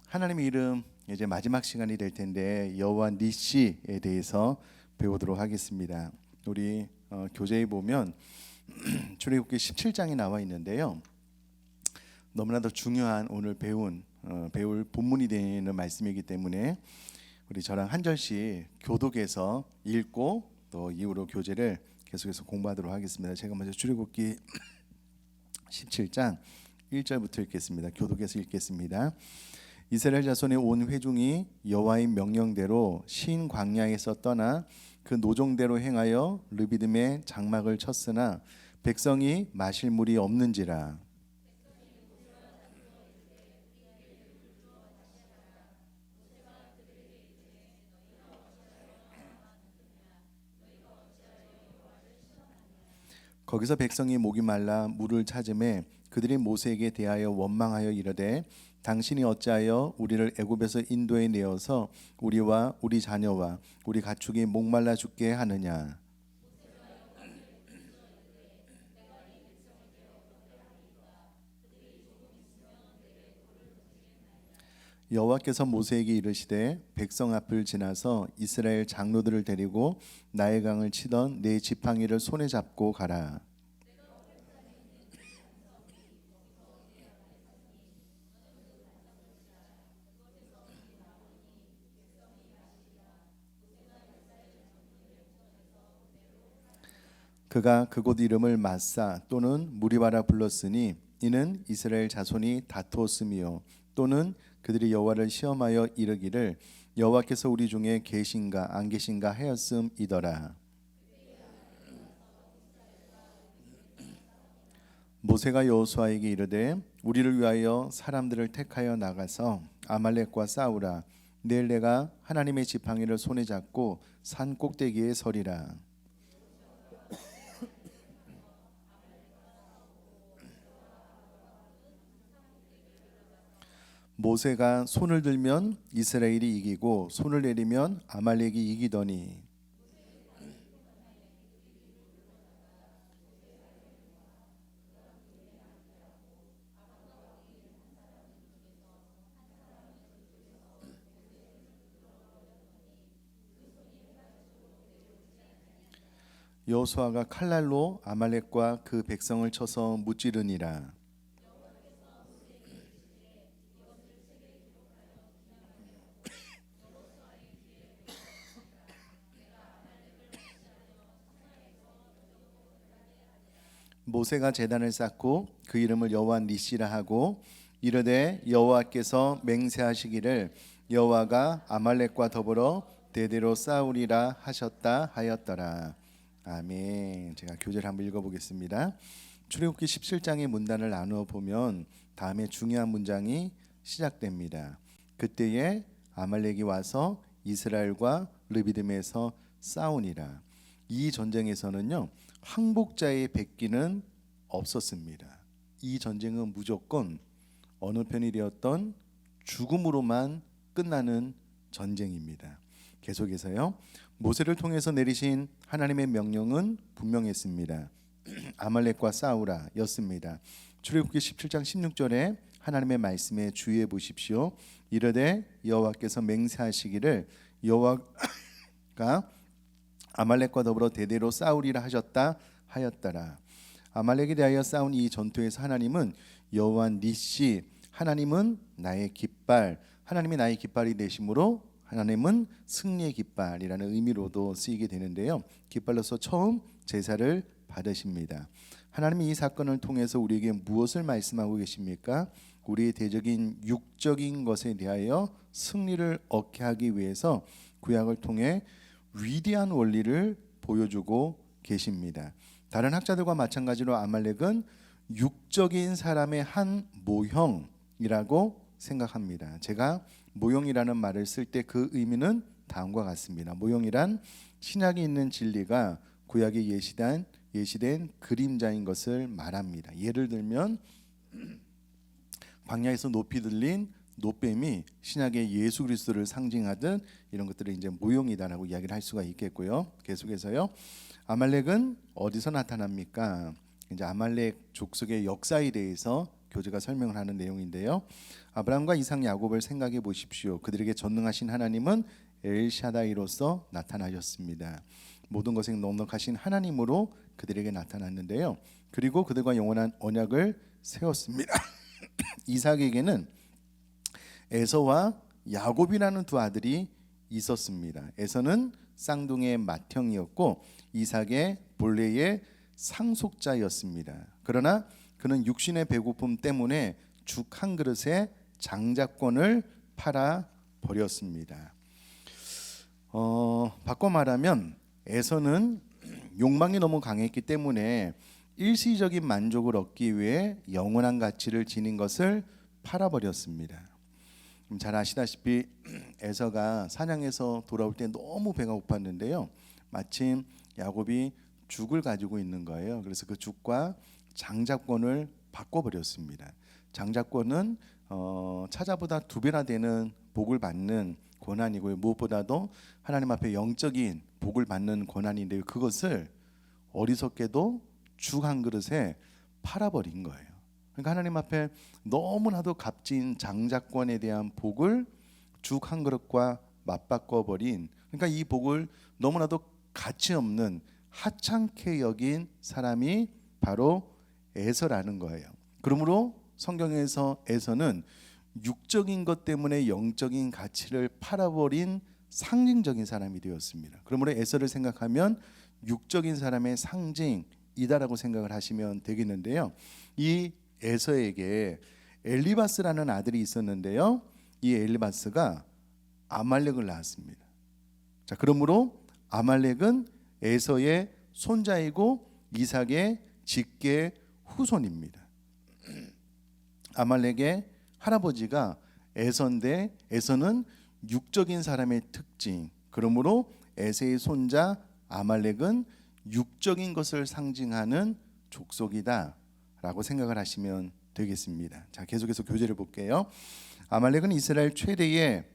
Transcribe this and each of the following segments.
하나님의 이름 이제 마지막 시간이 될 텐데 여호와 니시에 대해서 배우도록 하겠습니다. 우리 교재에 보면 출애굽기 17장이 나와 있는데요. 너무나도 중요한 오늘 배울 본문이 되는 말씀이기 때문에 우리 저랑 한 절씩 교독해서 읽고 또 이후로 교재를 계속해서 공부하도록 하겠습니다. 제가 먼저 출애굽기 17장 1절부터 읽겠습니다. 교독해서 읽겠습니다. 이스라엘 자손의 온 회중이 여호와의 명령대로 신 광야에서 떠나 그 노종대로 행하여 르비딤에 장막을 쳤으나 백성이 마실 물이 없는지라. 거기서 백성이 목이 말라 물을 찾음에 그들이 모세에게 대하여 원망하여 이르되 당신이 어찌하여 우리를 애굽에서 인도에 내어서 우리와 우리 자녀와 우리 가축이 목말라 죽게 하느냐. 여호와께서 모세에게 이르시되 백성 앞을 지나서 이스라엘 장로들을 데리고 나일 강을 치던 네 지팡이를 손에 잡고 가라. 그가 그곳 이름을 마사 또는 무리바라 불렀으니 이는 이스라엘 자손이 다투었음이요 또는 그들이 여호와를 시험하여 이르기를 여호와께서 우리 중에 계신가 안 계신가 하였음이더라. 모세가 여호수아에게 이르되 우리를 위하여 사람들을 택하여 나가서 아말렉과 싸우라. 내일 내가 하나님의 지팡이를 손에 잡고 산 꼭대기에 서리라. 모세가 손을 들면 이스라엘이 이기고 손을 내리면 아말렉이 이기더니 여호수아가 칼날로 아말렉과 그 백성을 쳐서 무찌르니라. 모세가 제단을 쌓고 그 이름을 여호와 니시라 하고 이르되 여호와께서 맹세하시기를 여호와가 아말렉과 더불어 대대로 싸우리라 하셨다 하였더라. 아멘. 제가 교재를 한번 읽어보겠습니다. 출애굽기 17장의 문단을 나누어 보면 다음에 중요한 문장이 시작됩니다. 그때에 아말렉이 와서 이스라엘과 르비딤에서 싸우니라. 이 전쟁에서는요 항복자의 백기는 없었습니다. 이 전쟁은 무조건 어느 편이 되었던 죽음으로만 끝나는 전쟁입니다. 계속해서요 모세를 통해서 내리신 하나님의 명령은 분명했습니다. 아말렉과 싸우라 였습니다. 출애굽기 17장 16절에 하나님의 말씀에 주의해 보십시오. 이르되 여호와께서 맹세하시기를 여호와가 아말렉과 더불어 대대로 싸우리라 하셨다 하였더라. 아말렉에 대하여 싸운 이 전투에서 하나님은 여호와 니시, 하나님은 나의 깃발, 하나님이 나의 깃발이 되심으로 하나님은 승리의 깃발이라는 의미로도 쓰이게 되는데요. 깃발로서 처음 제사를 받으십니다. 하나님이 이 사건을 통해서 우리에게 무엇을 말씀하고 계십니까? 우리의 대적인 육적인 것에 대하여 승리를 얻게 하기 위해서 구약을 통해 위대한 원리를 보여주고 계십니다. 다른 학자들과 마찬가지로 아말렉은 육적인 사람의 한 모형이라고 생각합니다. 제가 모형이라는 말을 쓸 때 그 의미는 다음과 같습니다. 모형이란 신약에 있는 진리가 구약에 예시된 그림자인 것을 말합니다. 예를 들면 광야에서 높이 들린 노뱀이 신약의 예수 그리스도를 상징하듯 이런 것들을 이제 모형이다라고 이야기를 할 수가 있겠고요. 계속해서요. 아말렉은 어디서 나타납니까? 이제 아말렉 족속의 역사에 대해서 교재가 설명을 하는 내용인데요. 아브라함과 이삭, 야곱을 생각해 보십시오. 그들에게 전능하신 하나님은 엘샤다이로서 나타나셨습니다. 모든 것에 넉넉하신 하나님으로 그들에게 나타났는데요. 그리고 그들과 영원한 언약을 세웠습니다. 이삭에게는 에서와 야곱이라는 두 아들이 있었습니다. 에서는 쌍둥이의 맏형이었고 이삭의 본래의 상속자였습니다. 그러나 그는 육신의 배고픔 때문에 죽 한 그릇에 장자권을 팔아 버렸습니다. 바꿔 말하면 에서는 욕망이 너무 강했기 때문에 일시적인 만족을 얻기 위해 영원한 가치를 지닌 것을 팔아버렸습니다. 잘 아시다시피 에서가 사냥해서 돌아올 때 너무 배가 고팠는데요. 마침 야곱이 죽을 가지고 있는 거예요. 그래서 그 죽과 장자권을 바꿔버렸습니다. 장자권은 차자보다 2배나 되는 복을 받는 권한이고요. 무엇보다도 하나님 앞에 영적인 복을 받는 권한인데요. 그것을 어리석게도 죽 한 그릇에 팔아버린 거예요. 그러니까 하나님 앞에 너무나도 값진 장자권에 대한 복을 죽 한 그릇과 맞바꿔 버린, 그러니까 이 복을 너무나도 가치 없는 하찮게 여긴 사람이 바로 에서라는 거예요. 그러므로 성경에서 에서는 육적인 것 때문에 영적인 가치를 팔아버린 상징적인 사람이 되었습니다. 그러므로 에서를 생각하면 육적인 사람의 상징이다라고 생각을 하시면 되겠는데요. 이 에서에게 엘리바스라는 아들이 있었는데요. 이 엘리바스가 아말렉을 낳았습니다. 자, 그러므로 아말렉은 에서의 손자이고 이삭의 직계 후손입니다. 아말렉의 할아버지가 에서인데 에서는 육적인 사람의 특징, 그러므로 에서의 손자 아말렉은 육적인 것을 상징하는 족속이다 라고 생각을 하시면 되겠습니다. 자, 계속해서 교재를 볼게요. 아말렉은 이스라엘 최대의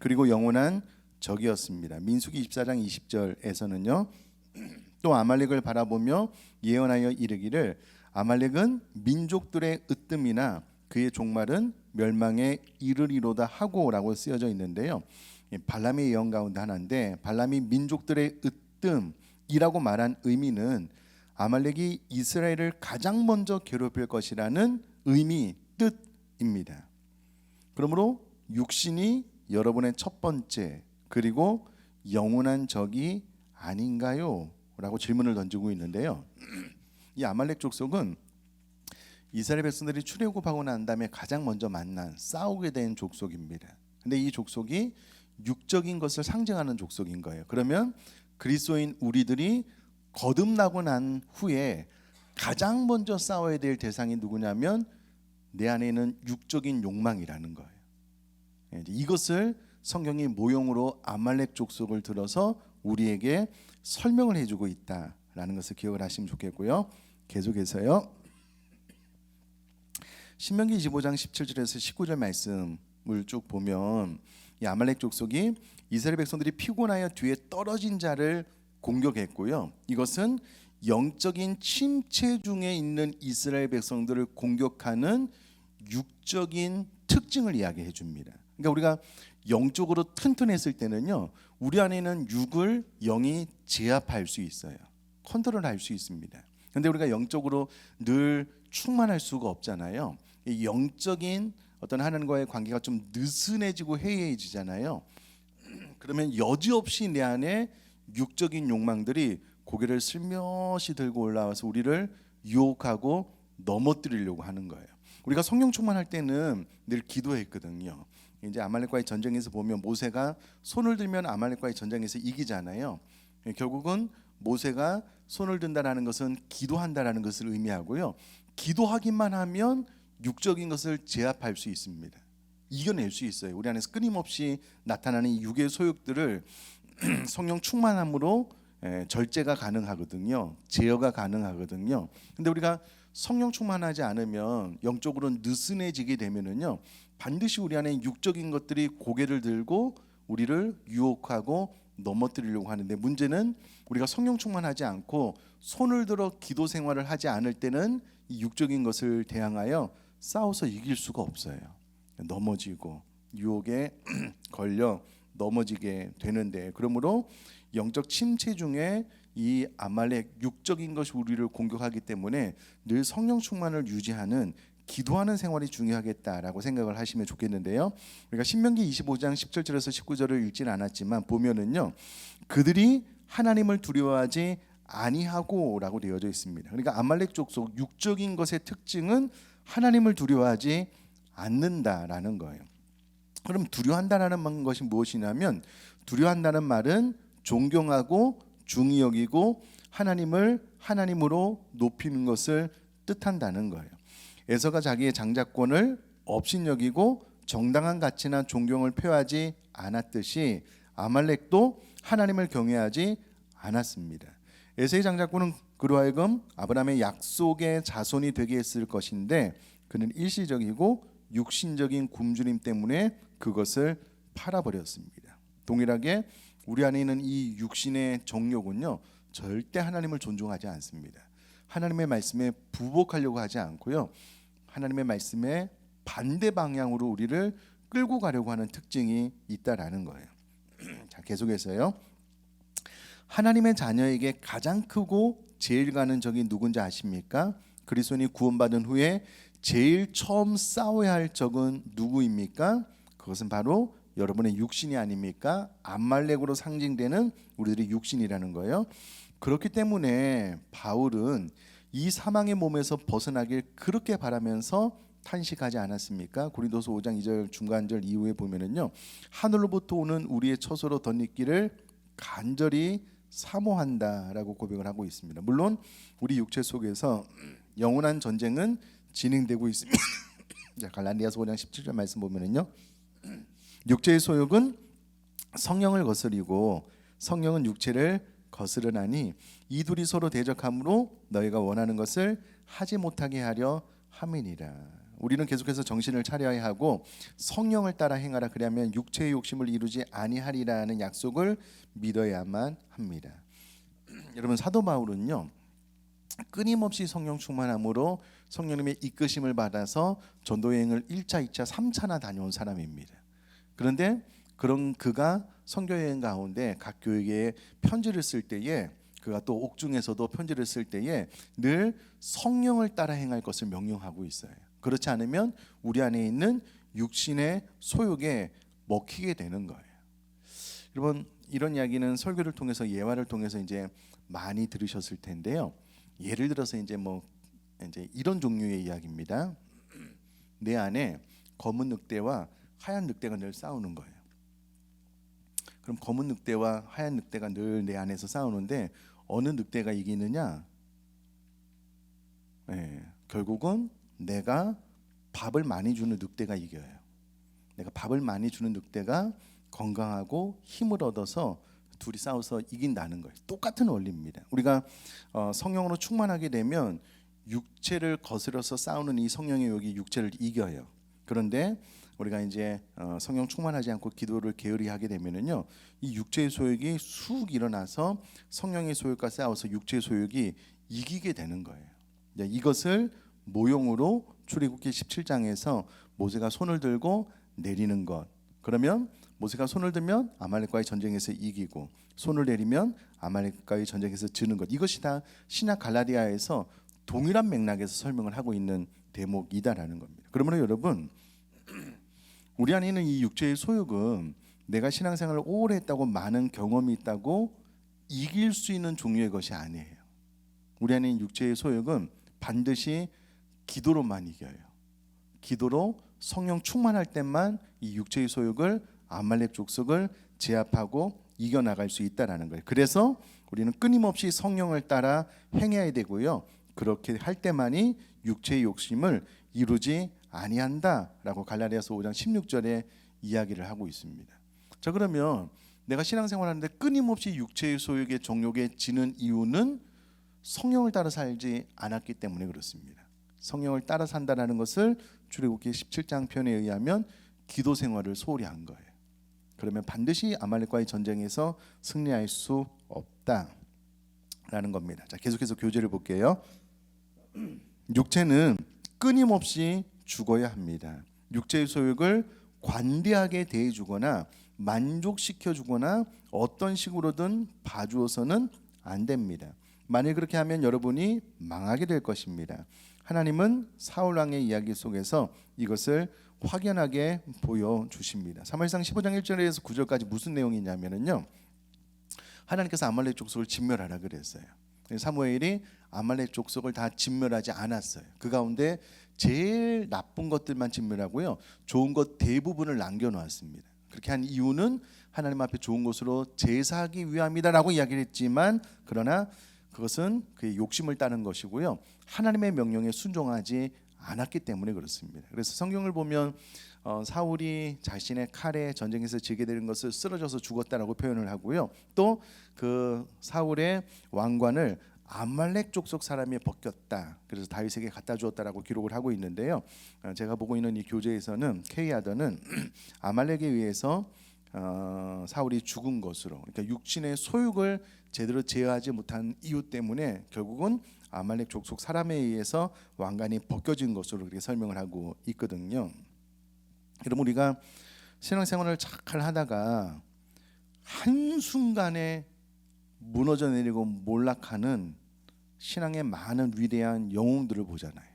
그리고 영원한 적이었습니다. 민수기 24장 20절에서는요. 또 아말렉을 바라보며 예언하여 이르기를 아말렉은 민족들의 으뜸이나 그의 종말은 멸망에 이르리로다 하고라고 쓰여져 있는데요. 발람의 예언 가운데 하나인데 발람이 민족들의 으뜸이라고 말한 의미는 아말렉이 이스라엘을 가장 먼저 괴롭힐 것이라는 의미, 뜻입니다. 그러므로 육신이 여러분의 첫 번째 그리고 영원한 적이 아닌가요? 라고 질문을 던지고 있는데요. 이 아말렉 족속은 이스라엘 백성들이 출애굽하고 난 다음에 가장 먼저 만난 싸우게 된 족속입니다. 근데 이 족속이 육적인 것을 상징하는 족속인 거예요. 그러면 그리스도인 우리들이 거듭나고 난 후에 가장 먼저 싸워야 될 대상이 누구냐면 내 안에 있는 육적인 욕망이라는 거예요. 이것을 성경이 모형으로 아말렉 족속을 들어서 우리에게 설명을 해주고 있다라는 것을 기억을 하시면 좋겠고요. 계속해서요. 신명기 25장 17절에서 19절 말씀을 쭉 보면 이 아말렉 족속이 이스라엘 백성들이 피곤하여 뒤에 떨어진 자를 공격했고요. 이것은 영적인 침체 중에 있는 이스라엘 백성들을 공격하는 육적인 특징을 이야기해 줍니다. 그러니까 우리가 영적으로 튼튼했을 때는요, 우리 안에 있는 육을 영이 제압할 수 있어요. 컨트롤할 수 있습니다. 그런데 우리가 영적으로 늘 충만할 수가 없잖아요. 이 영적인 어떤 하나님과의 관계가 좀 느슨해지고 해이해지잖아요. 그러면 여지없이 내 안에 육적인 욕망들이 고개를 슬며시 들고 올라와서 우리를 유혹하고 넘어뜨리려고 하는 거예요. 우리가 성령 충만할 때는 늘 기도했거든요. 이제 아말렉과의 전쟁에서 보면 모세가 손을 들면 아말렉과의 전쟁에서 이기잖아요. 결국은 모세가 손을 든다라는 것은 기도한다라는 것을 의미하고요. 기도하기만 하면 육적인 것을 제압할 수 있습니다. 이겨낼 수 있어요. 우리 안에서 끊임없이 나타나는 이 육의 소욕들을 성령 충만함으로 절제가 가능하거든요. 제어가 가능하거든요. 근데 우리가 성령 충만하지 않으면 영적으로 느슨해지게 되면은요, 반드시 우리 안에 육적인 것들이 고개를 들고 우리를 유혹하고 넘어뜨리려고 하는데, 문제는 우리가 성령 충만하지 않고 손을 들어 기도 생활을 하지 않을 때는 이 육적인 것을 대항하여 싸워서 이길 수가 없어요. 넘어지고 유혹에 걸려 넘어지게 되는데, 그러므로 영적 침체 중에 이 아말렉 육적인 것이 우리를 공격하기 때문에 늘 성령 충만을 유지하는 기도하는 생활이 중요하겠다라고 생각을 하시면 좋겠는데요. 우리가 신명기 25장 17절에서 19절을 읽지는 않았지만 보면은요, 그들이 하나님을 두려워하지 아니하고라고 되어져 있습니다. 그러니까 아말렉 족속 육적인 것의 특징은 하나님을 두려워하지 않는다라는 거예요. 그럼 두려워한다라는 것이 무엇이냐면, 두려워한다는 말은 존경하고 중히 여기고 하나님을 하나님으로 높이는 것을 뜻한다는 거예요. 에서가 자기의 장자권을 업신여기고 정당한 가치나 존경을 표하지 않았듯이 아말렉도 하나님을 경외하지 않았습니다. 에서의 장자권은 그로 하여금 아브라함의 약속의 자손이 되게 했을 것인데, 그는 일시적이고 육신적인 굶주림 때문에 그것을 팔아버렸습니다. 동일하게 우리 안에 있는 이 육신의 정욕은요, 절대 하나님을 존중하지 않습니다. 하나님의 말씀에 부복하려고 하지 않고요, 하나님의 말씀에 반대 방향으로 우리를 끌고 가려고 하는 특징이 있다라는 거예요. 자, 계속해서요. 하나님의 자녀에게 가장 크고 제일 가는 적이 누군지 아십니까? 그리스도인이 구원받은 후에 제일 처음 싸워야 할 적은 누구입니까? 그것은 바로 여러분의 육신이 아닙니까? 아말렉으로 상징되는 우리들의 육신이라는 거예요. 그렇기 때문에 바울은 이 사망의 몸에서 벗어나길 그렇게 바라면서 탄식하지 않았습니까? 고린도서 5장 2절 중간절 이후에 보면은요, 하늘로부터 오는 우리의 처소로 덧입기를 간절히 사모한다라고 고백을 하고 있습니다. 물론 우리 육체 속에서 영원한 전쟁은 진행되고 있습니다. 자, 갈라디아서 5장 17절 말씀 보면은요, 육체의 소욕은 성령을 거스리고 성령은 육체를 거스르나니 이 둘이 서로 대적함으로 너희가 원하는 것을 하지 못하게 하려 함이니라. 우리는 계속해서 정신을 차려야 하고 성령을 따라 행하라, 그리하면 육체의 욕심을 이루지 아니하리라는 약속을 믿어야만 합니다. 여러분, 사도 바울은요, 끊임없이 성령 충만함으로 성령님의 이끄심을 받아서 전도 여행을 1차, 2차, 3차나 다녀온 사람입니다. 그런데 그런 그가 선교 여행 가운데 각 교회에 편지를 쓸 때에, 그가 또 옥중에서도 편지를 쓸 때에 늘 성령을 따라 행할 것을 명령하고 있어요. 그렇지 않으면 우리 안에 있는 육신의 소욕에 먹히게 되는 거예요. 여러분, 이런 이야기는 설교를 통해서, 예화를 통해서 이제 많이 들으셨을 텐데요. 예를 들어서 이제 이런 종류의 이야기입니다. 내 안에 검은 늑대와 하얀 늑대가 늘 싸우는 거예요. 그럼 검은 늑대와 하얀 늑대가 늘 내 안에서 싸우는데 어느 늑대가 이기느냐? 결국은 내가 밥을 많이 주는 늑대가 이겨요. 내가 밥을 많이 주는 늑대가 건강하고 힘을 얻어서 둘이 싸워서 이긴다는 거예요. 똑같은 원리입니다. 우리가 성령으로 충만하게 되면 육체를 거스려서 싸우는 이 성령의 욕이 육체를 이겨요. 그런데 우리가 이제 성령 충만하지 않고 기도를 게으리 하게 되면은요, 이 육체의 소욕이 쑥 일어나서 성령의 소욕과 싸워서 육체의 소욕이 이기게 되는 거예요. 이것을 모형으로 출애굽기 17장에서 모세가 손을 들고 내리는 것, 그러면 모세가 손을 들면 아말렉과의 전쟁에서 이기고, 손을 내리면 아말렉과의 전쟁에서 지는 것, 이것이 다 신약 갈라디아에서 동일한 맥락에서 설명을 하고 있는 대목이다라는 겁니다. 그러므로 여러분, 우리 안에 있는 이 육체의 소욕은 내가 신앙생활을 오래 했다고, 많은 경험이 있다고 이길 수 있는 종류의 것이 아니에요. 우리 안에 있는 육체의 소욕은 반드시 기도로만 이겨요. 기도로 성령 충만할 때만 이 육체의 소욕을, 아말렉 족속을 제압하고 이겨나갈 수 있다는 거예요. 그래서 우리는 끊임없이 성령을 따라 행해야 되고요, 그렇게 할 때만이 육체의 욕심을 이루지 아니한다라고 갈라디아서 5장 16절에 이야기를 하고 있습니다. 자, 그러면 내가 신앙생활하는데 끊임없이 육체의 소욕의 정욕에 지는 이유는 성령을 따라 살지 않았기 때문에 그렇습니다. 성령을 따라 산다는 것을 출애굽기 17장 편에 의하면 기도 생활을 소홀히 한 거예요. 그러면 반드시 아말렉과의 전쟁에서 승리할 수 없다라는 겁니다. 자, 계속해서 교제를 볼게요. 육체는 끊임없이 죽어야 합니다. 육체의 소욕을 관대하게 대해주거나 만족시켜주거나 어떤 식으로든 봐주어서는 안 됩니다. 만일 그렇게 하면 여러분이 망하게 될 것입니다. 하나님은 사울왕의 이야기 속에서 이것을 확연하게 보여주십니다. 사무엘상 15장 1절에서 9절까지 무슨 내용이냐면요, 하나님께서 아말렉 족속을 진멸하라 그랬어요. 사무엘이 아말렉 족속을 다 진멸하지 않았어요. 그 가운데 제일 나쁜 것들만 진멸하고요, 좋은 것 대부분을 남겨놓았습니다. 그렇게 한 이유는 하나님 앞에 좋은 것으로 제사하기 위함이다라고 이야기를 했지만, 그러나 그것은 그의 욕심을 따른 것이고요, 하나님의 명령에 순종하지 않았기 때문에 그렇습니다. 그래서 성경을 보면 사울이 자신의 칼에 전쟁에서 지게 되는 것을 쓰러져서 죽었다라고 표현을 하고요, 또 그 사울의 왕관을 아말렉 족속 사람이 벗겼다, 그래서 다윗에게 갖다 주었다라고 기록을 하고 있는데요, 제가 보고 있는 이 교재에서는 K하더는 아말렉에 의해서 사울이 죽은 것으로, 그러니까 육신의 소욕을 제대로 제어하지 못한 이유 때문에 결국은 아말렉 족속 사람에 의해서 왕관이 벗겨진 것으로 그렇게 설명을 하고 있거든요. 그럼 우리가 신앙생활을 잘 하다가 한순간에 무너져 내리고 몰락하는 신앙의 많은 위대한 영웅들을 보잖아요.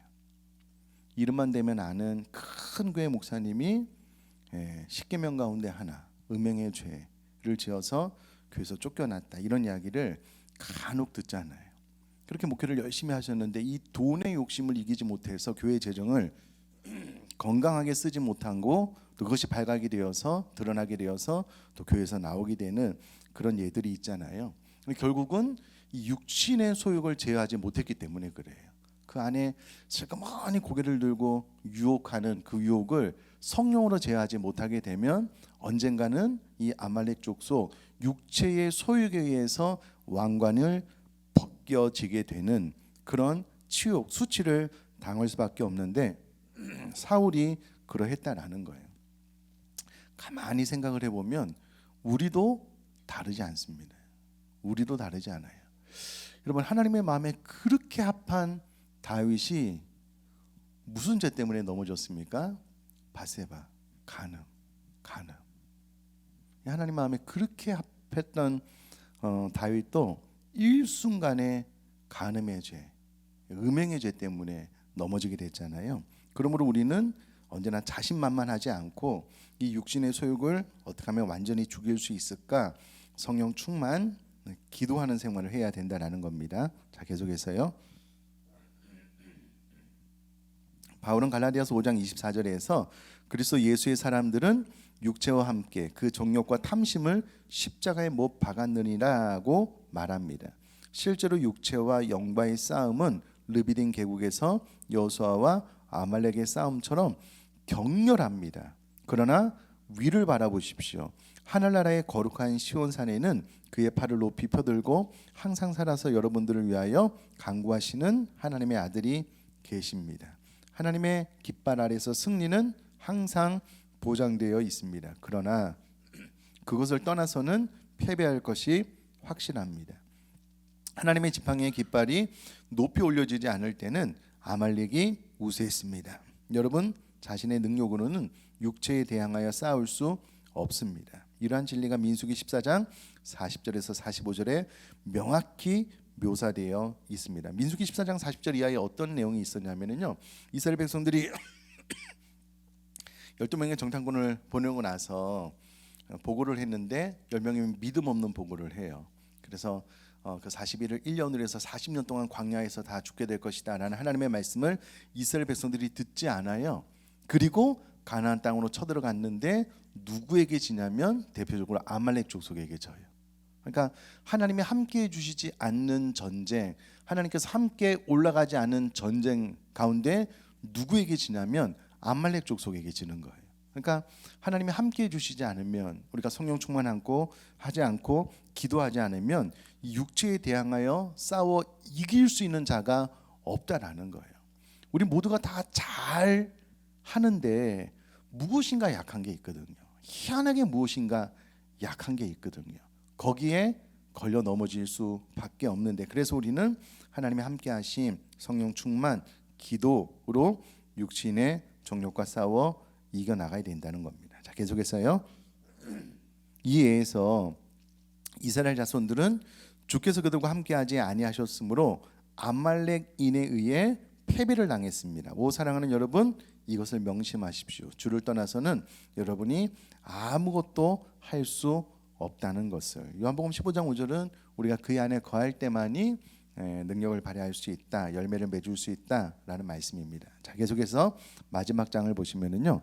이름만 대면 아는 큰 교회 목사님이 십계명 가운데 하나, 음행의 죄를 지어서 교회에서 쫓겨났다, 이런 이야기를 간혹 듣잖아요. 그렇게 목회를 열심히 하셨는데 이 돈의 욕심을 이기지 못해서 교회 재정을 건강하게 쓰지 못하고, 또 그것이 발각이 되어서 드러나게 되어서 또 교회에서 나오게 되는 그런 예들이 있잖아요. 결국은 이 육신의 소욕을 제어하지 못했기 때문에 그래요. 그 안에 슬그머니 고개를 들고 유혹하는 그 유혹을 성령으로 제어하지 못하게 되면 언젠가는 이 아말렉 족속 육체의 소욕에 의해서 왕관을 벗겨지게 되는 그런 치욕, 수치를 당할 수밖에 없는데, 사울이 그러했다라는 거예요. 가만히 생각을 해보면 우리도 다르지 않습니다. 우리도 다르지 않아요. 여러분, 하나님의 마음에 그렇게 합한 다윗이 무슨 죄 때문에 넘어졌습니까? 바세바, 간음. 하나님 마음에 그렇게 합했던 다윗도 일순간에 간음의 죄, 음행의 죄 때문에 넘어지게 됐잖아요. 그러므로 우리는 언제나 자신만만하지 않고 이 육신의 소욕을 어떻게 하면 완전히 죽일 수 있을까, 성령 충만, 기도하는 생활을 해야 된다라는 겁니다. 자, 계속해서요. 바울은 갈라디아서 5장 24절에서 그리스도 예수의 사람들은 육체와 함께 그 정욕과 탐심을 십자가에 못 박았느니라고 말합니다. 실제로 육체와 영과의 싸움은 르비딘 계곡에서 여호수아와 아말렉의 싸움처럼 격렬합니다. 그러나 위를 바라보십시오. 하늘나라의 거룩한 시온산에는 그의 팔을 높이 펴들고 항상 살아서 여러분들을 위하여 간구하시는 하나님의 아들이 계십니다. 하나님의 깃발 아래서 승리는 항상 보장되어 있습니다. 그러나 그것을 떠나서는 패배할 것이 확실합니다. 하나님의 지팡이의 깃발이 높이 올려지지 않을 때는 아말렉이 우세했습니다. 여러분, 자신의 능력으로는 육체에 대항하여 싸울 수 없습니다. 이러한 진리가 민수기 14장 40절에서 45절에 명확히 묘사되어 있습니다. 민수기 14장 40절 이하에 어떤 내용이 있었냐면요, 이스라엘 백성들이 12명의 정탐꾼을 보내고 나서 보고를 했는데 10명이 믿음 없는 보고를 해요. 그래서 그 40일을 1년으로 해서 40년 동안 광야에서 다 죽게 될 것이다 라는 하나님의 말씀을 이스라엘 백성들이 듣지 않아요. 그리고 가나안 땅으로 쳐들어갔는데 누구에게 지냐면 대표적으로 아말렉 족속에게 져요. 그러니까 하나님이 함께해 주시지 않는 전쟁, 하나님께서 함께 올라가지 않은 전쟁 가운데 누구에게 지냐면 아말렉 족속에게 지는 거예요. 그러니까 하나님이 함께해 주시지 않으면, 우리가 성령 충만하고 하지 않고 기도하지 않으면 이 육체에 대항하여 싸워 이길 수 있는 자가 없다라는 거예요. 우리 모두가 다 잘 하는데 무엇인가 약한 게 있거든요. 희한하게 무엇인가 약한 게 있거든요. 거기에 걸려 넘어질 수밖에 없는데, 그래서 우리는 하나님의 함께하심, 성령 충만, 기도로 육신의 정욕과 싸워 이겨 나가야 된다는 겁니다. 자, 계속해서요. 이에서 이스라엘 자손들은 주께서 그들과 함께하지 아니하셨으므로 아말렉인에 의해 패배를 당했습니다. 오 사랑하는 여러분, 이것을 명심하십시오. 주를 떠나서는 여러분이 아무것도 할 수 없다는 것을. 요한복음 15장 5절은 우리가 그 안에 거할 때만이 능력을 발휘할 수 있다, 열매를 맺을 수 있다라는 말씀입니다. 자, 계속해서 마지막 장을 보시면은요,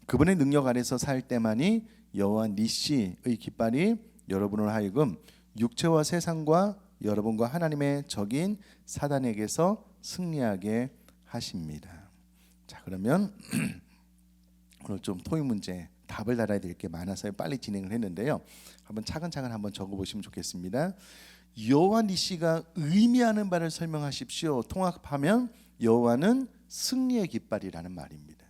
그분의 능력 아래서 살 때만이 여호와 니시의 깃발이 여러분을 하여금 육체와 세상과 여러분과 하나님의 적인 사단에게서 승리하게 하십니다. 자, 그러면 오늘 좀 토익 문제 답을 달아야 될 게 많아서 빨리 진행을 했는데요. 한번 차근차근 한번 적어보시면 좋겠습니다. 여호와 니시가 의미하는 바를 설명하십시오. 통합하면 여호와는 승리의 깃발이라는 말입니다.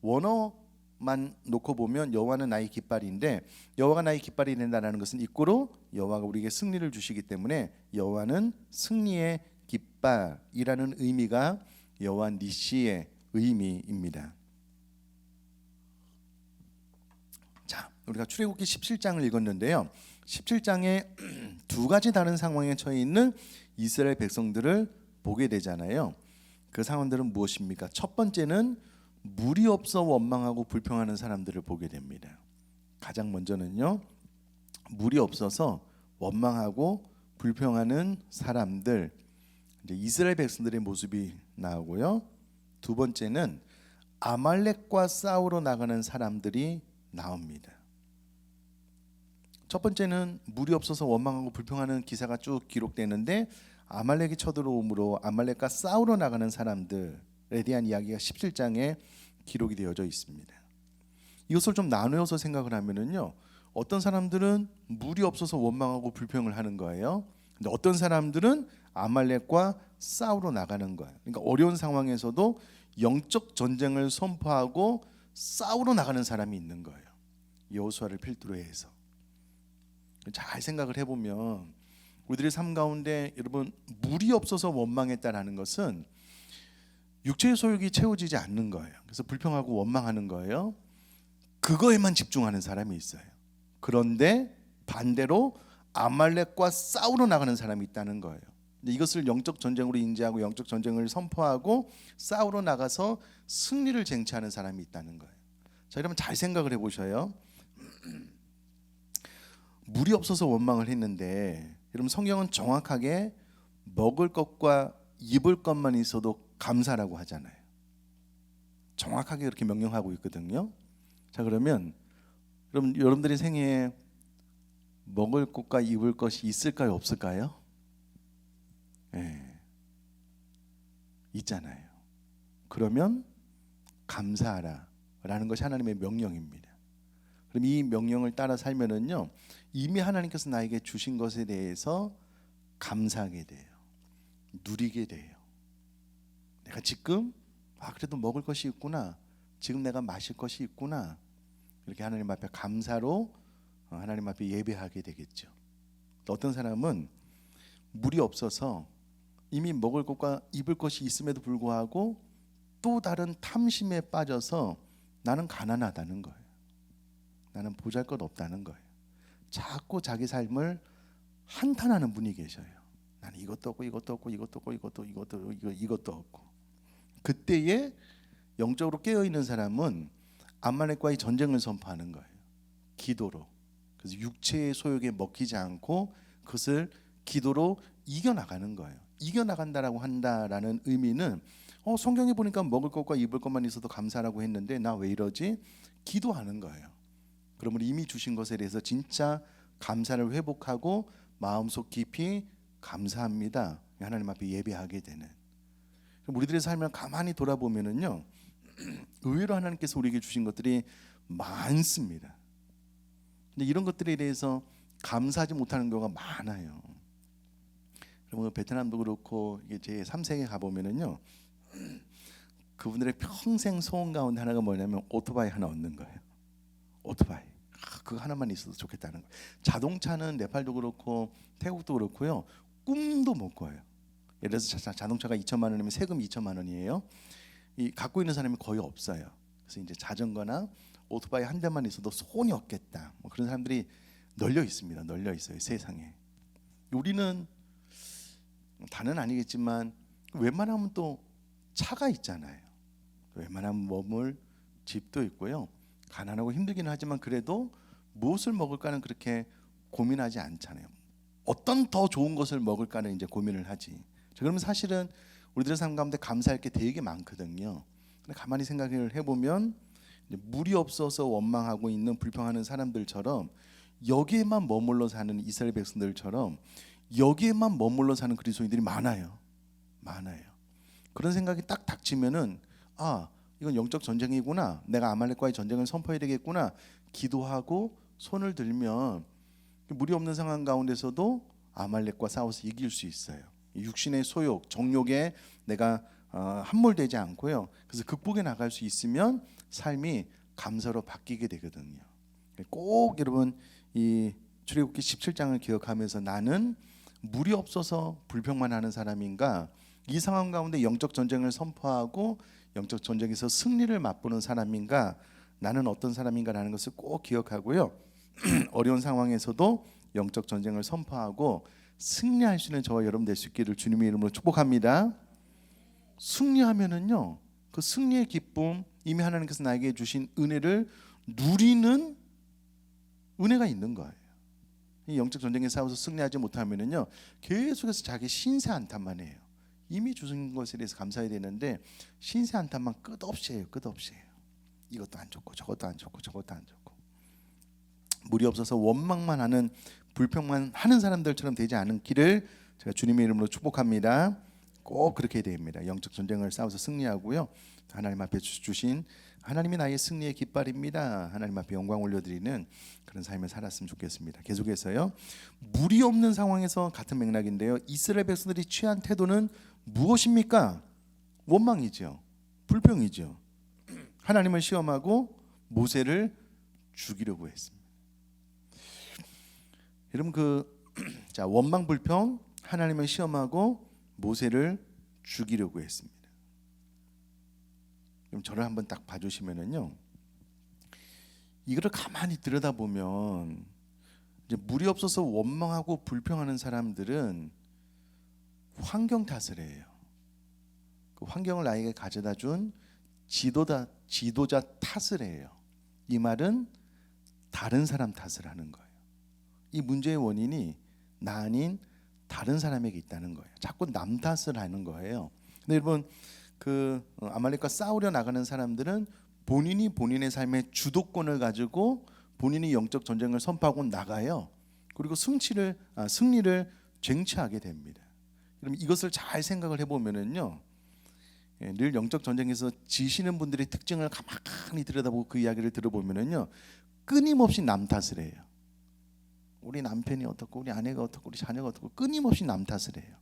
원어만 놓고 보면 여호와는 나의 깃발인데, 여호와가 나의 깃발이 된다는 것은 이꼬로 여호와가 우리에게 승리를 주시기 때문에 여호와는 승리의 깃발이라는 의미가 여호와 니시의 의미입니다. 자, 우리가 출애굽기 17장을 읽었는데요. 17장에 두 가지 다른 상황에 처해 있는 이스라엘 백성들을 보게 되잖아요. 그 상황들은 무엇입니까? 첫 번째는 물이 없어 원망하고 불평하는 사람들을 보게 됩니다. 가장 먼저는요, 물이 없어서 원망하고 불평하는 사람들, 이제 이스라엘 백성들의 모습이 나오고요. 두 번째는 아말렉과 싸우러 나가는 사람들이 나옵니다. 첫 번째는 물이 없어서 원망하고 불평하는 기사가 쭉 기록되는데, 아말렉이 쳐들어옴으로 아말렉과 싸우러 나가는 사람들에 대한 이야기가 17장에 기록이 되어져 있습니다. 이것을 좀 나누어서 생각을 하면은요, 어떤 사람들은 물이 없어서 원망하고 불평을 하는 거예요. 근데 어떤 사람들은 아말렉과 싸우러 나가는 거예요. 그러니까 어려운 상황에서도 영적 전쟁을 선포하고 싸우러 나가는 사람이 있는 거예요. 여호수아를 필두로 해서. 잘 생각을 해보면 우리들의 삶 가운데 여러분, 물이 없어서 원망했다라는 것은 육체의 소욕이 채워지지 않는 거예요. 그래서 불평하고 원망하는 거예요. 그거에만 집중하는 사람이 있어요. 그런데 반대로 아말렉과 싸우러 나가는 사람이 있다는 거예요. 이것을 영적 전쟁으로 인지하고 영적 전쟁을 선포하고 싸우러 나가서 승리를 쟁취하는 사람이 있다는 거예요. 자, 여러분 잘 생각을 해보셔요. 물이 없어서 원망을 했는데, 여러분 성경은 정확하게 먹을 것과 입을 것만 있어도 감사라고 하잖아요. 정확하게 그렇게 명령하고 있거든요. 자, 그러면 여러분들의 생애에 먹을 것과 입을 것이 있을까요, 없을까요? 네, 있잖아요. 그러면 감사하라 라는 것이 하나님의 명령입니다. 그럼 이 명령을 따라 살면은요, 이미 하나님께서 나에게 주신 것에 대해서 감사하게 돼요. 누리게 돼요. 내가 지금 그래도 먹을 것이 있구나, 지금 내가 마실 것이 있구나, 이렇게 하나님 앞에 감사로 하나님 앞에 예배하게 되겠죠. 또 어떤 사람은 물이 없어서 이미 먹을 것과 입을 것이 있음에도 불구하고 또 다른 탐심에 빠져서 나는 가난하다는 거예요. 나는 보잘것없다는 거예요. 자꾸 자기 삶을 한탄하는 분이 계셔요. 나는 이것도 없고 이것도 없고 이것도 없고 이것도 없고. 그때에 영적으로 깨어있는 사람은 아말렉과의 전쟁을 선포하는 거예요. 기도로. 그래서 육체의 소욕에 먹히지 않고 그것을 기도로 이겨나가는 거예요. 이겨나간다라고 한다라는 의미는 성경에 보니까 먹을 것과 입을 것만 있어도 감사라고 했는데 나 왜 이러지? 기도하는 거예요. 그러면 이미 주신 것에 대해서 진짜 감사를 회복하고 마음속 깊이 감사합니다, 하나님 앞에 예배하게 되는. 우리들의 삶을 가만히 돌아보면은요, 의외로 하나님께서 우리에게 주신 것들이 많습니다. 근데 이런 것들에 대해서 감사하지 못하는 경우가 많아요. 그러면 베트남도 그렇고 제 3세에 가보면은요, 그분들의 평생 소원 가운데 하나가 뭐냐면 오토바이 하나 얻는 거예요. 오토바이. 그거 하나만 있어도 좋겠다는 거예요. 자동차는 네팔도 그렇고 태국도 그렇고요, 꿈도 못 꿔요. 예를 들어서 자동차가 2천만 원이면 세금 2천만 원이에요. 이 갖고 있는 사람이 거의 없어요. 그래서 이제 자전거나 오토바이 한 대만 있어도 손이 없겠다. 뭐 그런 사람들이 널려 있습니다. 널려 있어요, 세상에. 우리는 다는 아니겠지만 웬만하면 또 차가 있잖아요. 웬만하면 머물 집도 있고요. 가난하고 힘들기는 하지만 그래도 무엇을 먹을까는 그렇게 고민하지 않잖아요. 어떤 더 좋은 것을 먹을까는 이제 고민을 하지. 그러면 사실은 우리들의 삶 가운데 감사할 게 되게 많거든요. 근데 가만히 생각을 해보면 물이 없어서 원망하고 있는 불평하는 사람들처럼 여기에만 머물러 사는 이스라엘 백성들처럼 여기에만 머물러 사는 그리스도인들이 많아요. 많아요. 그런 생각이 딱 닥치면은 아, 이건 영적 전쟁이구나. 내가 아말렉과의 전쟁을 선포해야 되겠구나. 기도하고 손을 들면 물이 없는 상황 가운데서도 아말렉과 싸워서 이길 수 있어요. 육신의 소욕, 정욕에 내가 함몰되지 않고요. 그래서 극복해 나갈 수 있으면 삶이 감사로 바뀌게 되거든요. 꼭 여러분 이 출애굽기 17장을 기억하면서 나는 물이 없어서 불평만 하는 사람인가, 이 상황 가운데 영적 전쟁을 선포하고 영적 전쟁에서 승리를 맛보는 사람인가, 나는 어떤 사람인가라는 것을 꼭 기억하고요. 어려운 상황에서도 영적 전쟁을 선포하고 승리할 수 있는 저와 여러분 될 수 있기를 주님의 이름으로 축복합니다. 승리하면은요, 그 승리의 기쁨, 이미 하나님께서 나에게 주신 은혜를 누리는 은혜가 있는 거예요. 이 영적 전쟁에 싸워서 승리하지 못하면은요, 계속해서 자기 신세 한탄만 해요. 이미 주신 것에 대해서 감사해야 되는데 신세 한탄만 끝없이 해요. 끝없이 해요. 이것도 안 좋고 저것도 안 좋고 저것도 안 좋고. 물이 없어서 원망만 하는, 불평만 하는 사람들처럼 되지 않기를 제가 주님의 이름으로 축복합니다. 꼭 그렇게 됩니다. 영적 전쟁을 싸워서 승리하고요, 하나님 앞에 주신 하나님이 나의 승리의 깃발입니다. 하나님 앞에 영광 올려드리는 그런 삶을 살았으면 좋겠습니다. 계속해서요, 물이 없는 상황에서 같은 맥락인데요, 이스라엘 백성들이 취한 태도는 무엇입니까? 원망이죠. 불평이죠. 하나님을 시험하고 모세를 죽이려고 했습니다. 여러분 자, 원망 불평, 하나님을 시험하고 모세를 죽이려고 했습니다. 그럼 저를 한번 딱 봐주시면은요, 이거를 가만히 들여다보면 이제 물이 없어서 원망하고 불평하는 사람들은 환경 탓을 해요. 그 환경을 나에게 가져다 준 지도자 탓을 해요. 이 말은 다른 사람 탓을 하는 거예요. 이 문제의 원인이 나 아닌 다른 사람에게 있다는 거예요. 자꾸 남 탓을 하는 거예요. 근데 여러분, 아말렉과 싸우려 나가는 사람들은 본인이 본인의 삶의 주도권을 가지고 본인이 영적 전쟁을 선포하고 나가요. 그리고 승리를 쟁취하게 됩니다. 그럼 이것을 잘 생각을 해보면은요, 늘 영적 전쟁에서 지시는 분들의 특징을 가만히 들여다보고 그 이야기를 들어보면은요, 끊임없이 남 탓을 해요. 우리 남편이 어떻고 우리 아내가 어떻고 우리 자녀가 어떻고 끊임없이 남 탓을 해요.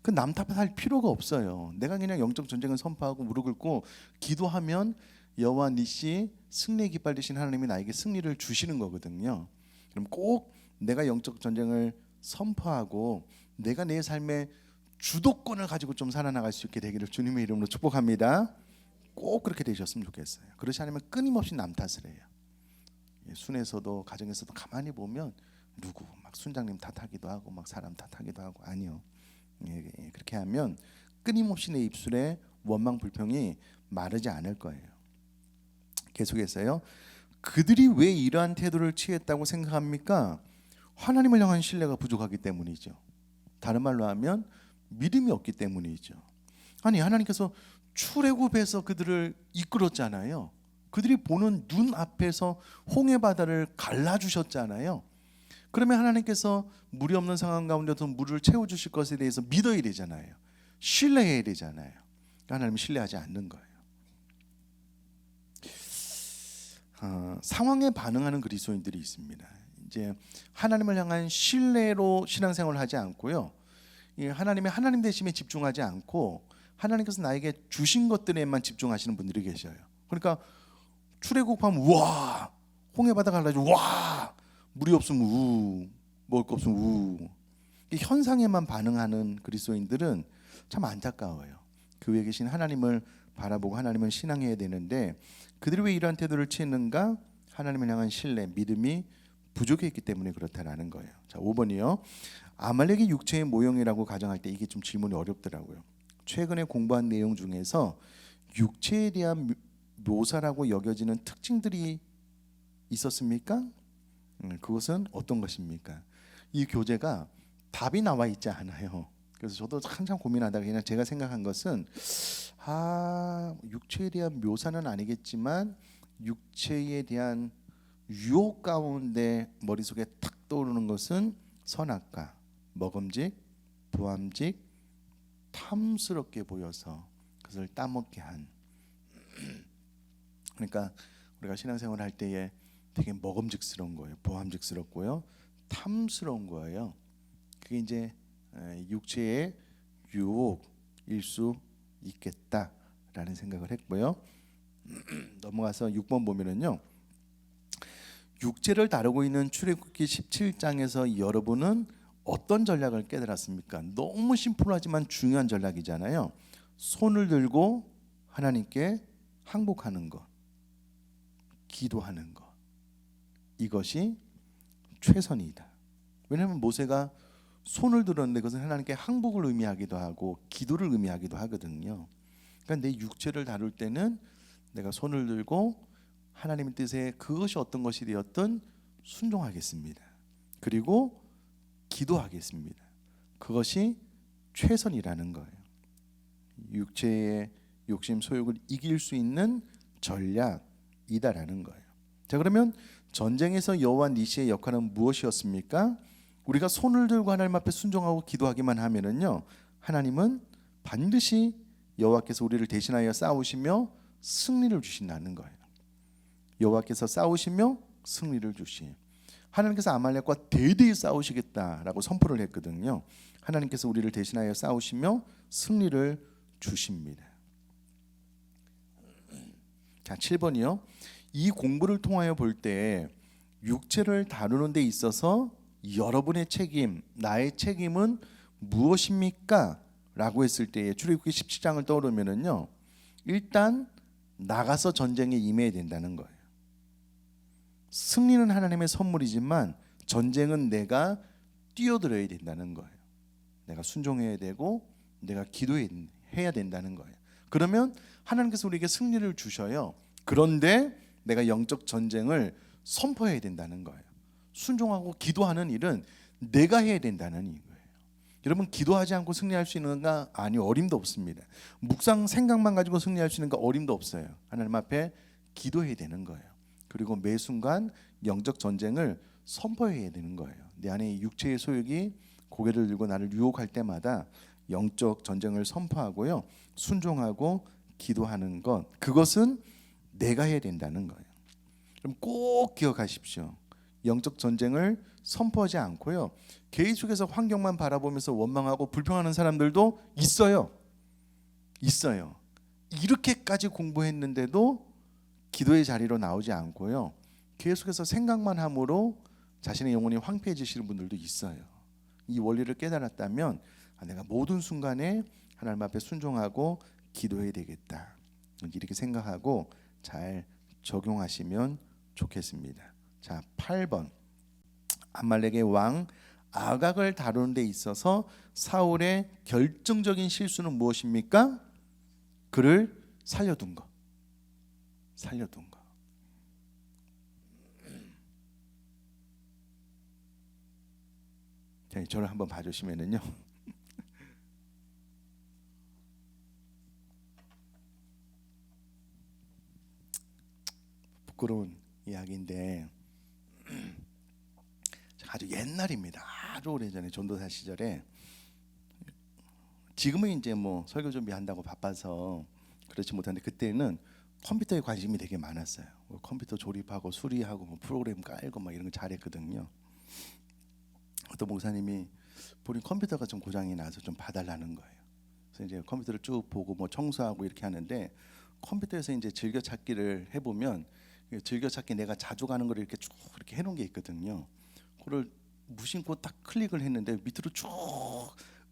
그 남 탓할 필요가 없어요. 내가 그냥 영적 전쟁을 선포하고 무릎 꿇고 기도하면 여호와 니시 승리의 깃발 되신 하나님이 나에게 승리를 주시는 거거든요. 그럼 꼭 내가 영적 전쟁을 선포하고 내가 내 삶의 주도권을 가지고 좀 살아나갈 수 있게 되기를 주님의 이름으로 축복합니다. 꼭 그렇게 되셨으면 좋겠어요. 그렇지 않으면 끊임없이 남 탓을 해요. 순에서도 가정에서도 가만히 보면 누구 막 순장님 탓하기도 하고 막 사람 탓하기도 하고, 아니요. 그렇게 하면 끊임없이 내 입술에 원망 불평이 마르지 않을 거예요. 계속해서요, 그들이 왜 이러한 태도를 취했다고 생각합니까? 하나님을 향한 신뢰가 부족하기 때문이죠. 다른 말로 하면 믿음이 없기 때문이죠. 아니, 하나님께서 출애굽해서 그들을 이끌었잖아요. 그들이 보는 눈 앞에서 홍해 바다를 갈라주셨잖아요. 그러면 하나님께서 물이 없는 상황 가운데서 물을 채워주실 것에 대해서 믿어야 되잖아요. 신뢰해야 되잖아요. 하나님을 신뢰하지 않는 거예요. 상황에 반응하는 그리스도인들이 있습니다. 이제 하나님을 향한 신뢰로 신앙생활을 하지 않고요, 하나님의 하나님 되심에 집중하지 않고 하나님께서 나에게 주신 것들에만 집중하시는 분들이 계셔요. 그러니까 출애굽하면 와, 홍해 바다 갈라져, 와, 물이 없으면 우, 먹을 거 없으면 우. 이 현상에만 반응하는 그리스도인들은 참 안타까워요. 그 위에 계신 하나님을 바라보고 하나님을 신앙해야 되는데 그들이 왜 이러한 태도를 취했는가? 하나님을 향한 신뢰, 믿음이 부족했기 때문에 그렇다라는 거예요. 자, 5번이요. 아말렉의 육체의 모형이라고 가정할 때 이게 좀 질문이 어렵더라고요. 최근에 공부한 내용 중에서 육체에 대한 묘사라고 여겨지는 특징들이 있었습니까? 그것은 어떤 것입니까? 이 교재가 답이 나와 있지 않아요. 그래서 저도 한참 고민하다가 그냥 제가 생각한 것은 육체에 대한 묘사는 아니겠지만 육체에 대한 유혹 가운데 머릿속에 탁 떠오르는 것은 선악과, 먹음직, 부함직, 탐스럽게 보여서 그것을 따먹게 한. 그러니까 우리가 신앙생활 할 때에 되게 먹음직스러운 거예요. 부함직스럽고요. 탐스러운 거예요. 그게 이제 육체의 유혹일 수 있겠다라는 생각을 했고요. 넘어가서 6번 보면은요. 육체를 다루고 있는 출애굽기 17장에서 여러분은 어떤 전략을 깨달았습니까? 너무 심플하지만 중요한 전략이잖아요. 손을 들고 하나님께 항복하는 것, 기도하는 것. 이것이 최선이다. 왜냐하면 모세가 손을 들었는데 그것은 하나님께 항복을 의미하기도 하고 기도를 의미하기도 하거든요. 그러니까 내 육체를 다룰 때는 내가 손을 들고 하나님의 뜻에 그것이 어떤 것이 되었든 순종하겠습니다. 그리고 기도하겠습니다. 그것이 최선이라는 거예요. 육체의 욕심 소욕을 이길 수 있는 전략이다라는 거예요. 자, 그러면 전쟁에서 여호와 니시의 역할은 무엇이었습니까? 우리가 손을 들고 하나님 앞에 순종하고 기도하기만 하면은요, 하나님은 반드시 여호와께서 우리를 대신하여 싸우시며 승리를 주신다는 거예요. 여호와께서 싸우시며 승리를 주시. 하나님께서 아말렉과 대대히 싸우시겠다라고 선포를 했거든요. 하나님께서 우리를 대신하여 싸우시며 승리를 주십니다. 자, 7번이요. 이 공부를 통하여 볼 때 육체를 다루는 데 있어서 여러분의 책임, 나의 책임은 무엇입니까? 라고 했을 때에 출애굽기 17장을 떠오르면은요, 일단 나가서 전쟁에 임해야 된다는 거예요. 승리는 하나님의 선물이지만 전쟁은 내가 뛰어들어야 된다는 거예요. 내가 순종해야 되고 내가 기도해야 된다는 거예요. 그러면 하나님께서 우리에게 승리를 주셔요. 그런데 내가 영적 전쟁을 선포해야 된다는 거예요. 순종하고 기도하는 일은 내가 해야 된다는 거예요. 여러분, 기도하지 않고 승리할 수 있는가? 아니요, 어림도 없습니다. 묵상 생각만 가지고 승리할 수 있는가? 어림도 없어요. 하나님 앞에 기도해야 되는 거예요. 그리고 매 순간 영적 전쟁을 선포해야 되는 거예요. 내 안에 육체의 소욕이 고개를 들고 나를 유혹할 때마다 영적 전쟁을 선포하고요, 순종하고 기도하는 것, 그것은 내가 해야 된다는 거예요. 그럼 꼭 기억하십시오. 영적 전쟁을 선포하지 않고요, 계속해서 환경만 바라보면서 원망하고 불평하는 사람들도 있어요. 이렇게까지 공부했는데도 기도의 자리로 나오지 않고요, 계속해서 생각만 함으로 자신의 영혼이 황폐해지시는 분들도 있어요. 이 원리를 깨달았다면 내가 모든 순간에 하나님 앞에 순종하고 기도해야 되겠다, 이렇게 생각하고 잘 적용하시면 좋겠습니다. 자, 8번. 아말렉의 왕 아각을 다루는 데 있어서 사울의 결정적인 실수는 무엇입니까? 그를 살려둔 것. 자, 저를 한번 봐주시면은요, 부끄러운 이야기인데 아주 옛날입니다. 아주 오래전에 전도사 시절에, 지금은 이제 뭐 설교 준비한다고 바빠서 그렇지 못한데 그때는 컴퓨터에 관심이 되게 많았어요. 컴퓨터 조립하고 수리하고 뭐 프로그램 깔고 막 이런 거 잘했거든요. 어떤 목사님이 본인 컴퓨터가 좀 고장이 나서 좀 봐달라는 거예요. 그래서 이제 컴퓨터를 쭉 보고 뭐 청소하고 이렇게 하는데, 컴퓨터에서 이제 즐겨찾기를 해보면 즐겨찾기 내가 자주 가는 걸 이렇게 쭉 이렇게 해놓은 게 있거든요. 그걸 무심코 딱 클릭을 했는데 밑으로 쭉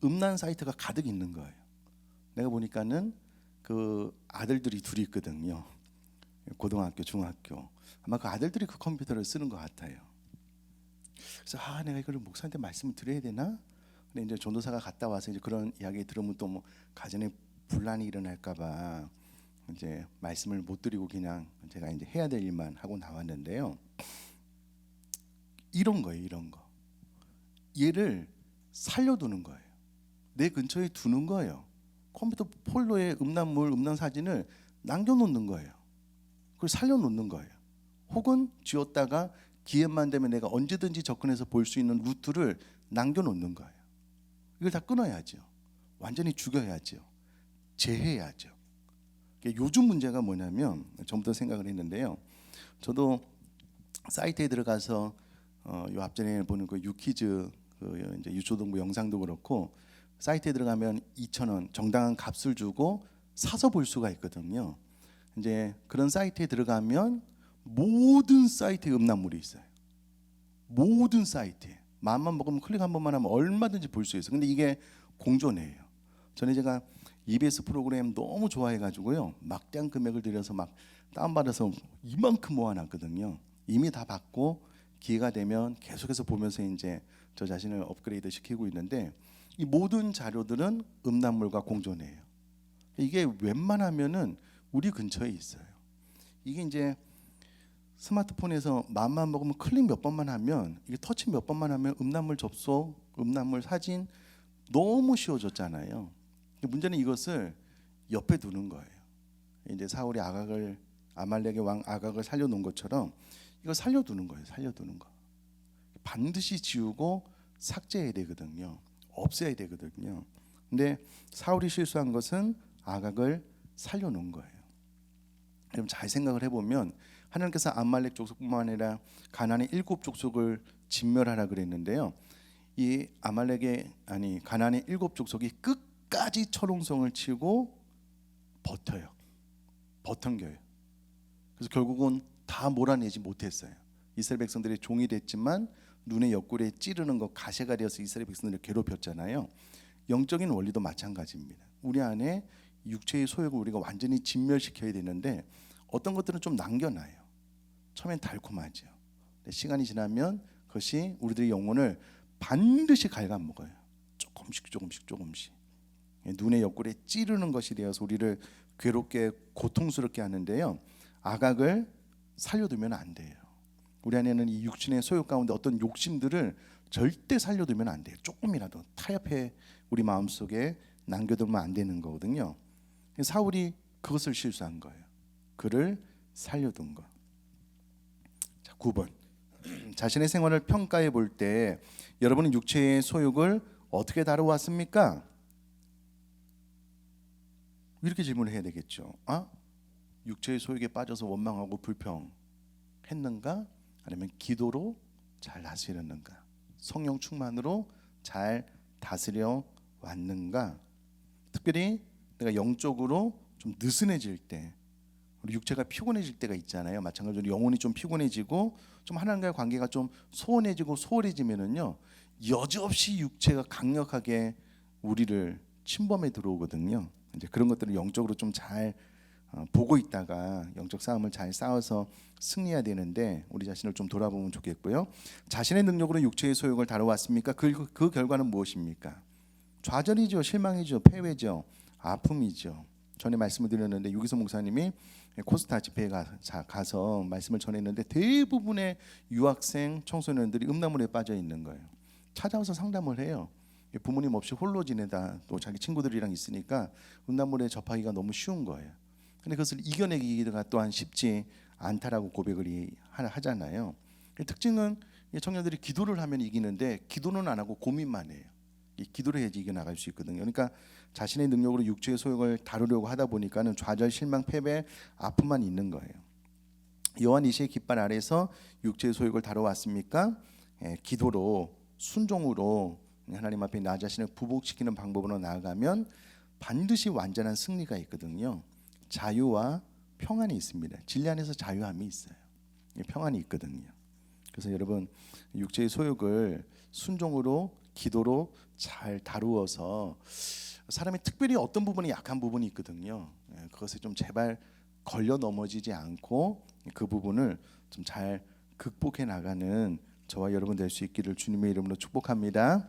음란 사이트가 가득 있는 거예요. 내가 보니까는 그 아들들이 둘이 있거든요. 고등학교, 중학교. 아마 그 아들들이 그 컴퓨터를 쓰는 것 같아요. 그래서 내가 이걸 목사한테 말씀을 드려야 되나? 근데 이제 전도사가 갔다 와서 이제 그런 이야기 들으면 또 뭐 가정에 분란이 일어날까봐 이제 말씀을 못 드리고 그냥 제가 이제 해야 될 일만 하고 나왔는데요. 이런 거예요, 이런 거. 얘를 살려두는 거예요. 내 근처에 두는 거예요. 컴퓨터 폴더에 음란물, 음란 사진을 남겨놓는 거예요. 그걸 살려놓는 거예요. 혹은 지웠다가 기회만 되면 내가 언제든지 접근해서 볼 수 있는 루트를 남겨놓는 거예요. 이걸 다 끊어야죠. 완전히 죽여야죠. 제해야죠. 요즘 문제가 뭐냐면 전부터 생각을 했는데요. 저도 사이트에 들어가서 요 앞전에 보는 그 유키즈 그 이제 유초등부 영상도 그렇고 사이트에 들어가면 2,000원 정당한 값을 주고 사서 볼 수가 있거든요. 이제 그런 사이트에 들어가면 모든 사이트에 음란물이 있어요. 모든 사이트에 마음만 먹으면 클릭 한 번만 하면 얼마든지 볼 수 있어요. 근데 이게 공존해요. 전에 제가 EBS 프로그램 너무 좋아해가지고요, 막대한 금액을 들여서 막 다운받아서 이만큼 모아놨거든요. 이미 다 받고 기회가 되면 계속해서 보면서 이제 저 자신을 업그레이드 시키고 있는데, 이 모든 자료들은 음란물과 공존해요. 이게 웬만하면은 우리 근처에 있어요. 이게 이제 스마트폰에서 마음만 먹으면 클릭 몇 번만 하면, 이게 터치 몇 번만 하면 음란물 접속, 음란물 사진 너무 쉬워졌잖아요. 문제는 이것을 옆에 두는 거예요. 이제 사울이 아말렉의 왕 아각을 살려놓은 것처럼 이걸 살려두는 거예요. 살려두는 거. 반드시 지우고 삭제해야 되거든요. 없애야 되거든요. 근데 사울이 실수한 것은 아각을 살려놓은 거예요. 그럼 잘 생각을 해보면 하나님께서 아말렉 족속뿐만 아니라 가나안의 7족속을 진멸하라 그랬는데요. 이 가나안의 7족속이 끝까지 철옹성을 치고 버텨요. 버텨요. 그래서 결국은 다 몰아내지 못했어요. 이스라엘 백성들이 종이 됐지만 눈의 옆구리에 찌르는 거 가시가 되어서 이스라엘 백성들을 괴롭혔잖아요. 영적인 원리도 마찬가지입니다. 우리 안에 육체의 소욕을 우리가 완전히 진멸시켜야 되는데 어떤 것들은 좀 남겨놔요. 처음엔 달콤하죠. 근데 시간이 지나면 그것이 우리들의 영혼을 반드시 갉아먹어요. 조금씩. 눈의 옆구리에 찌르는 것이 되어서 우리를 괴롭게 고통스럽게 하는데요. 아각을 살려두면 안 돼요. 우리 안에는 이 육신의 소욕 가운데 어떤 욕심들을 절대 살려두면 안 돼요. 조금이라도 타협해 우리 마음속에 남겨두면 안 되는 거거든요. 사울이 그것을 실수한 거예요. 그를 살려둔 거. 자, 9번. 자신의 생활을 평가해 볼 때 여러분은 육체의 소욕을 어떻게 다루었습니까? 이렇게 질문을 해야 되겠죠. 육체의 소욕에 빠져서 원망하고 불평했는가? 아니면 기도로 잘 다스렸는가? 성령 충만으로 잘 다스려 왔는가? 특별히 내가 영적으로 좀 느슨해질 때, 우리 육체가 피곤해질 때가 있잖아요. 마찬가지로 영혼이 좀 피곤해지고 좀 하나님과의 관계가 좀 소원해지고 소홀해지면은요, 여지없이 육체가 강력하게 우리를 침범해 들어오거든요. 이제 그런 것들을 영적으로 좀 잘 보고 있다가 영적 싸움을 잘 싸워서 승리해야 되는데 우리 자신을 좀 돌아보면 좋겠고요. 자신의 능력으로 육체의 소욕을 다뤄왔습니까? 그 결과는 무엇입니까? 좌절이죠, 실망이죠, 패배죠, 아픔이죠. 전에 말씀을 드렸는데 유기성 목사님이 코스타 집회에 가서 말씀을 전했는데 대부분의 유학생 청소년들이 음란물에 빠져 있는 거예요. 찾아와서 상담을 해요. 부모님 없이 홀로 지내다 또 자기 친구들이랑 있으니까 음란물에 접하기가 너무 쉬운 거예요. 근데 그것을 이겨내기가 또한 쉽지 않다라고 고백을 하잖아요. 특징은 청년들이 기도를 하면 이기는데 기도는 안 하고 고민만 해요. 기도를 해야지 이겨나갈 수 있거든요. 그러니까 자신의 능력으로 육체의 소욕을 다루려고 하다 보니까는 좌절, 실망, 패배, 아픔만 있는 거예요. 여호와 니시의 깃발 아래서 육체의 소욕을 다뤄왔습니까? 기도로, 순종으로 하나님 앞에 나 자신을 부복시키는 방법으로 나아가면 반드시 완전한 승리가 있거든요. 자유와 평안이 있습니다. 진리 안에서 자유함이 있어요. 평안이 있거든요. 그래서 여러분 육체의 소욕을 순종으로, 기도로 잘 다루어서 사람이 특별히 어떤 부분이 약한 부분이 있거든요. 그것에 좀 제발 걸려 넘어지지 않고 그 부분을 좀 잘 극복해 나가는 저와 여러분 될 수 있기를 주님의 이름으로 축복합니다.